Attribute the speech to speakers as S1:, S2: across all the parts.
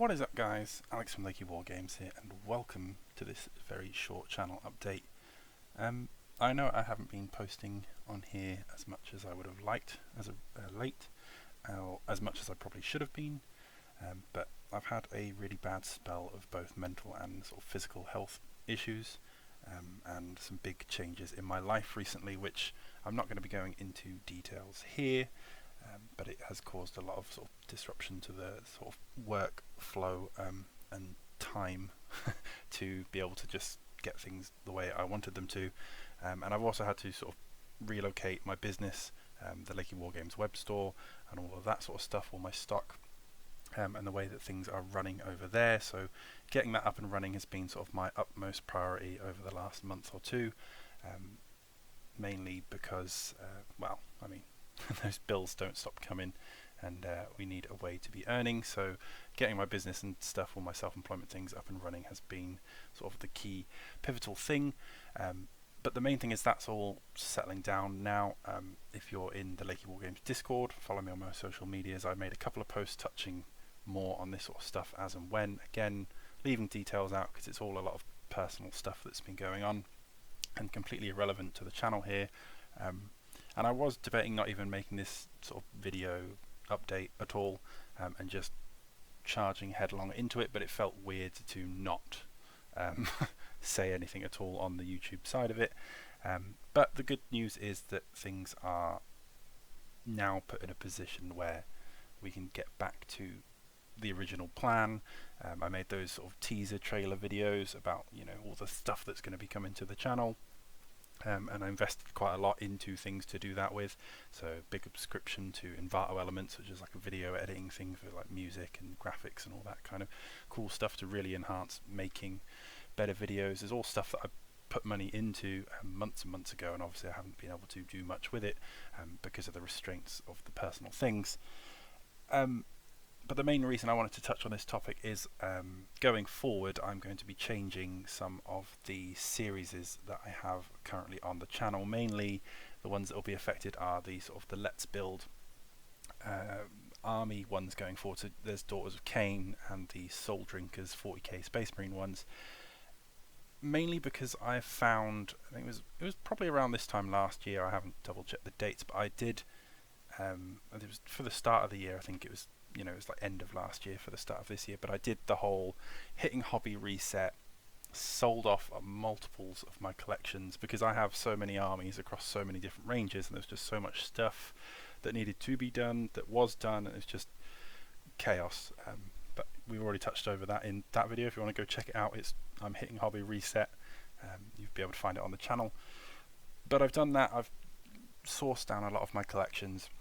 S1: What is up, guys? Alex from Lakey Wargames here, and welcome to this very short channel update. I know I haven't been posting on here as much as I would have liked as of late, or as much as I probably should have been, but I've had a really bad spell of both mental and sort of physical health issues, and some big changes in my life recently, which I'm not going to be going into details here. But it has caused a lot of sort of disruption to the sort of workflow and time to be able to just get things the way I wanted them to. And I've also had to sort of relocate my business, the Lakey Wargames WEBSTORE, and all of that sort of stuff, all my stock, and the way that things are running over there. So getting that up and running has been sort of my utmost priority over the last month or two, mainly because, well, I mean, those bills don't stop coming, and we need a way to be earning. So getting my business and stuff, all my self-employment things up and running has been sort of the key pivotal thing. But the main thing is that's all settling down now. If you're in the Lakey Wargames Discord, follow me on my social medias. I made a couple of posts touching more on this sort of stuff as and when. Again, leaving details out because it's all a lot of personal stuff that's been going on and completely irrelevant to the channel here. And I was debating not even making this sort of video update at all, and just charging headlong into it, but it felt weird to not say anything at all on the YouTube side of it. But the good news is that things are now put in a position where we can get back to the original plan. I made those sort of teaser trailer videos about, you know, all the stuff that's going to be coming to the channel. And I invested quite a lot into things to do that with, so big subscription to Envato Elements, which is like a video editing thing for like music and graphics and all that kind of cool stuff to really enhance making better videos. Is all stuff that I put money into months and months ago, and obviously I haven't been able to do much with it because of the restraints of the personal things. But the main reason I wanted to touch on this topic is going forward I'm going to be changing some of the series that I have currently on the channel. Mainly the ones that will be affected are the sort of the Let's Build army ones going forward. So there's Daughters of Cain and the Soul Drinkers 40k Space Marine ones. Mainly because I found, I think it was probably around this time last year, I haven't double checked the dates, but I did, it was for the start of the year, I think it was, you know, it was like end of last year for the start of this year, but I did the whole hitting hobby reset, sold off multiples of my collections because I have so many armies across so many different ranges, and there's just so much stuff that needed to be done that was done, and it's just chaos. But we've already touched over that in that video. If you want to go check it out, I'm hitting hobby reset. You'll be able to find it on the channel. But I've done that. I've sourced down a lot of my collections.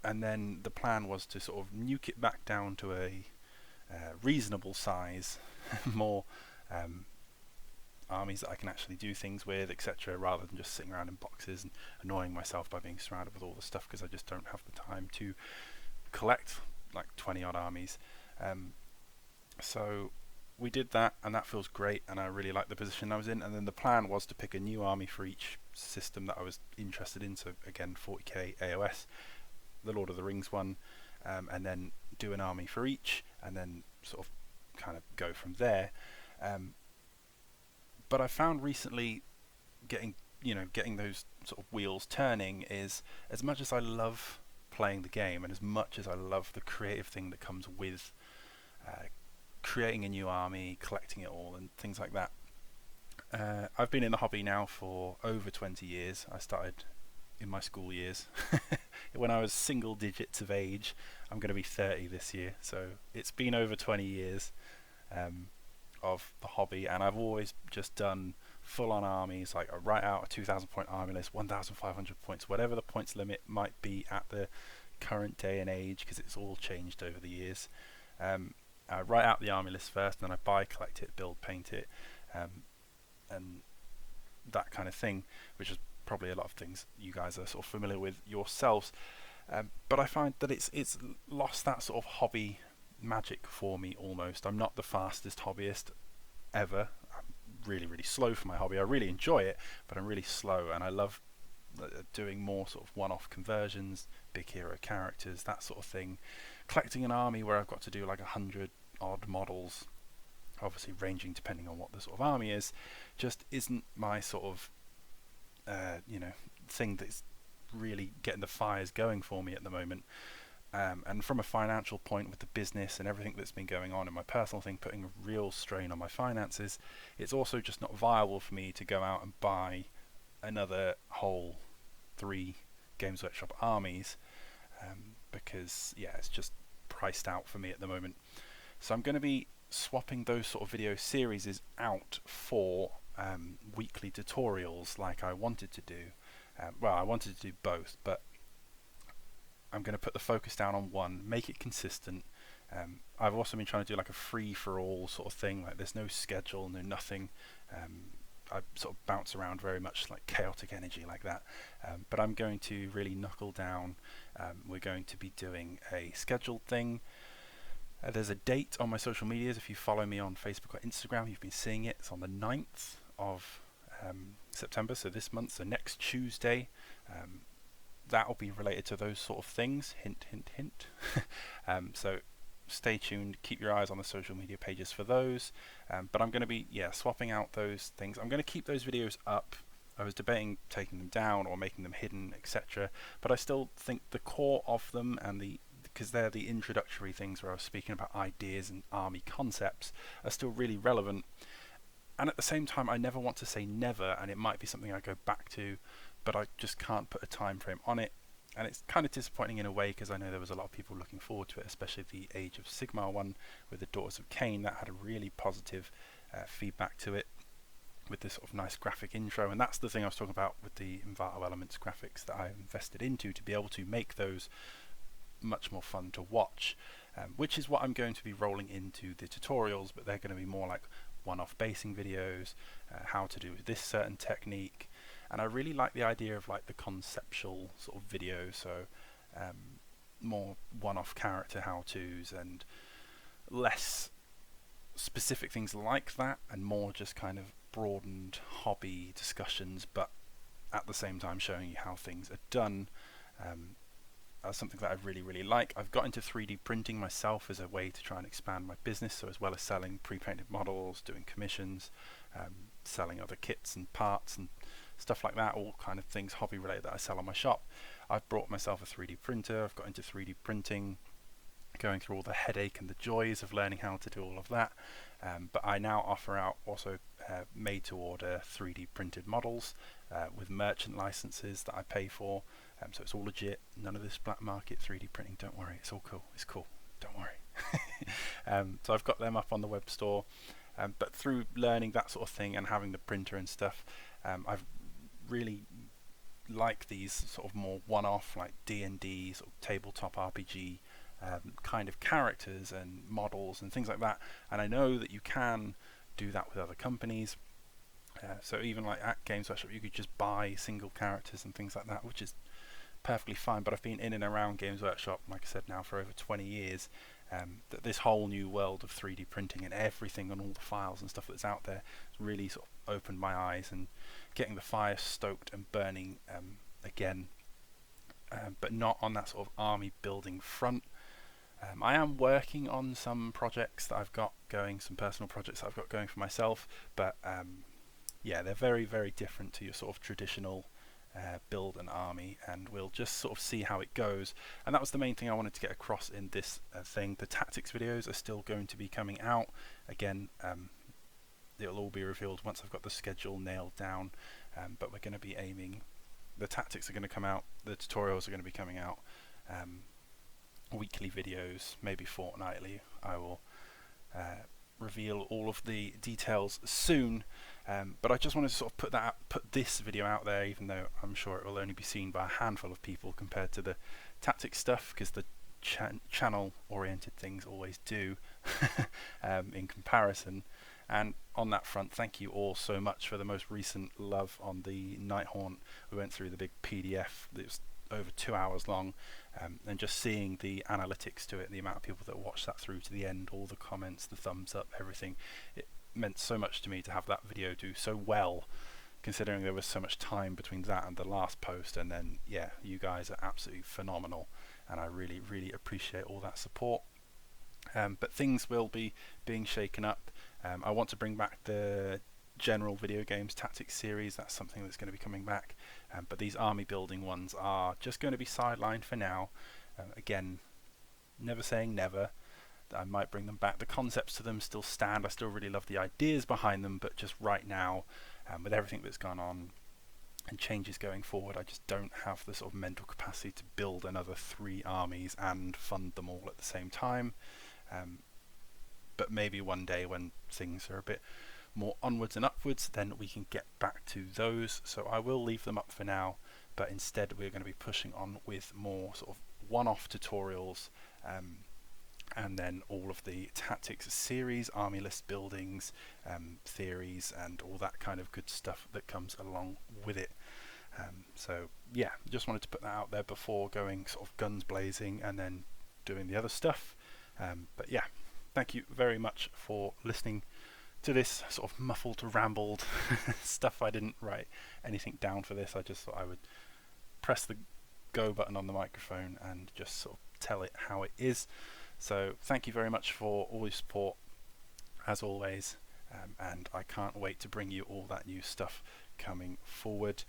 S1: And then the plan was to sort of nuke it back down to a reasonable size, more armies that I can actually do things with, etc., rather than just sitting around in boxes and annoying myself by being surrounded with all the stuff, because I just don't have the time to collect like 20 odd armies. So we did that, and that feels great, and I really like the position I was in. And then the plan was to pick a new army for each system that I was interested in. So again, 40k AOS, the Lord of the Rings one, and then do an army for each, and then sort of kind of go from there. But I found recently getting those sort of wheels turning is, as much as I love playing the game and as much as I love the creative thing that comes with creating a new army, collecting it all and things like that. I've been in the hobby now for over 20 years. I started in my school years when I was single digits of age. I'm going to be 30 this year, so it's been over 20 years of the hobby, and I've always just done full-on armies. Like I write out a 2,000 point army list, 1,500 points, whatever the points limit might be at the current day and age, because it's all changed over the years. I write out the army list first, and then I buy, collect it, build, paint it, and that kind of thing, which is probably a lot of things you guys are sort of familiar with yourselves. But I find that it's lost that sort of hobby magic for me almost. I'm not the fastest hobbyist ever. I'm really, really slow for my hobby. I really enjoy it, but I'm really slow, and I love doing more sort of one-off conversions, big hero characters, that sort of thing, collecting an army where I've got to do like 100 odd models, obviously ranging depending on what the sort of army is, just isn't my sort of thing that's really getting the fires going for me at the moment. And from a financial point, with the business and everything that's been going on in my personal thing, putting a real strain on my finances, it's also just not viable for me to go out and buy another whole 3 Games Workshop armies, because it's just priced out for me at the moment. So I'm going to be swapping those sort of video series out for weekly tutorials like I wanted to do. I wanted to do both, but I'm going to put the focus down on one, make it consistent. I've also been trying to do like a free-for-all sort of thing, like there's no schedule, no nothing. I sort of bounce around very much like chaotic energy like that. But I'm going to really knuckle down. We're going to be doing a scheduled thing. There's a date on my social medias. If you follow me on Facebook or Instagram, you've been seeing it. It's on the 9th of September, so this month, so next Tuesday. That will be related to those sort of things. Hint, hint, hint. So stay tuned. Keep your eyes on the social media pages for those. But I'm going to be swapping out those things. I'm going to keep those videos up. I was debating taking them down or making them hidden, etc. But I still think the core of them, and because they're the introductory things where I was speaking about ideas and army concepts, are still really relevant. And at the same time, I never want to say never, and it might be something I go back to, but I just can't put a time frame on it. And it's kind of disappointing in a way, because I know there was a lot of people looking forward to it, especially the Age of Sigmar one with the Daughters of Cain. That had a really positive feedback to it, with this sort of nice graphic intro. And that's the thing I was talking about with the Invato Elements graphics that I invested into to be able to make those much more fun to watch, which is what I'm going to be rolling into the tutorials, but they're going to be more like one-off basing videos, how to do this certain technique. And I really like the idea of like the conceptual sort of video, so more one-off character how-tos and less specific things like that, and more just kind of broadened hobby discussions, but at the same time showing you how things are done. That's something that I really, really like. I've got into 3D printing myself as a way to try and expand my business, so as well as selling pre-painted models, doing commissions, selling other kits and parts and stuff like that, all kind of things hobby related that I sell on my shop. I've brought myself a 3D printer. I've got into 3D printing, going through all the headache and the joys of learning how to do all of that. But I now offer out also made to order 3D printed models with merchant licenses that I pay for. So it's all legit, none of this black market 3D printing, don't worry, it's all cool, it's cool, don't worry. So I've got them up on the WEBSTORE, but through learning that sort of thing and having the printer and stuff, I've really liked these sort of more one-off, like D&D, sort of tabletop RPG kind of characters and models and things like that. And I know that you can do that with other companies. So even like at Games Workshop, you could just buy single characters and things like that, which is perfectly fine. But I've been in and around Games Workshop, like I said, now for over 20 years. That this whole new world of 3D printing and everything and all the files and stuff that's out there has really sort of opened my eyes, and getting the fire stoked and burning again, but not on that sort of army building front. I am working on some projects that I've got going, some personal projects that I've got going for myself, but they're very, very different to your sort of traditional build an army, and we'll just sort of see how it goes. And that was the main thing I wanted to get across in this thing. The tactics videos are still going to be coming out. Again, it'll all be revealed once I've got the schedule nailed down, but we're going to be aiming, the tactics are going to come out, the tutorials are going to be coming out, weekly videos, maybe fortnightly. I will reveal all of the details soon, but I just wanted to sort of put this video out there, even though I'm sure it will only be seen by a handful of people compared to the tactics stuff, because the channel oriented things always do in comparison. And on that front, thank you all so much for the most recent love on the Nighthaunt. We went through the big PDF that was over 2 hours long, and just seeing the analytics to it, the amount of people that watched that through to the end, all the comments, the thumbs up, everything, it meant so much to me to have that video do so well, considering there was so much time between that and the last post. And then you guys are absolutely phenomenal. and I really, really appreciate all that support. But things will be being shaken up. I want to bring back the general video games tactics series. That's something that's going to be coming back, but these army building ones are just going to be sidelined for now. Again, never saying never. I might bring them back. The concepts to them still stand. I still really love the ideas behind them, but just right now, with everything that's gone on and changes going forward, I just don't have the sort of mental capacity to build another 3 armies and fund them all at the same time. But maybe one day when things are a bit more onwards and upwards, then we can get back to those. So I will leave them up for now, but instead we're going to be pushing on with more sort of one-off tutorials, and then all of the tactics series, army list buildings, theories, and all that kind of good stuff that comes along with it. So yeah, just wanted to put that out there before going sort of guns blazing and then doing the other stuff. But yeah, thank you very much for listening to this sort of muffled, rambled stuff. I didn't write anything down for this. I just thought I would press the go button on the microphone and just sort of tell it how it is. So thank you very much for all your support, as always, and I can't wait to bring you all that new stuff coming forward,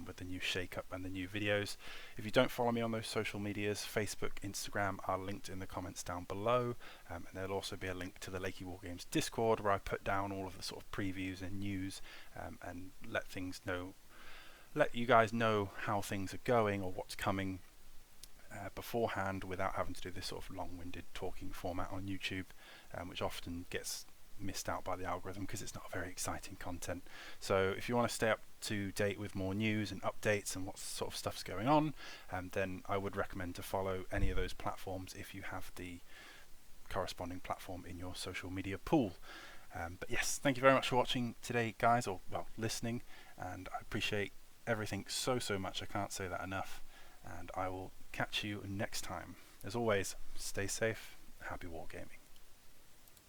S1: with the new shake-up and the new videos. If you don't follow me on those social medias, Facebook, Instagram are linked in the comments down below, and there'll also be a link to the Lakey Wargames Discord, where I put down all of the sort of previews and news, and let you guys know how things are going or what's coming beforehand, without having to do this sort of long-winded talking format on YouTube, which often gets missed out by the algorithm because it's not very exciting content. So if you want to stay up to date with more news and updates and what sort of stuff's going on, then I would recommend to follow any of those platforms if you have the corresponding platform in your social media pool. But yes, thank you very much for watching today, guys, or well, listening, and I appreciate everything so much. I can't say that enough, and I will catch you next time. As always, stay safe, happy wargaming.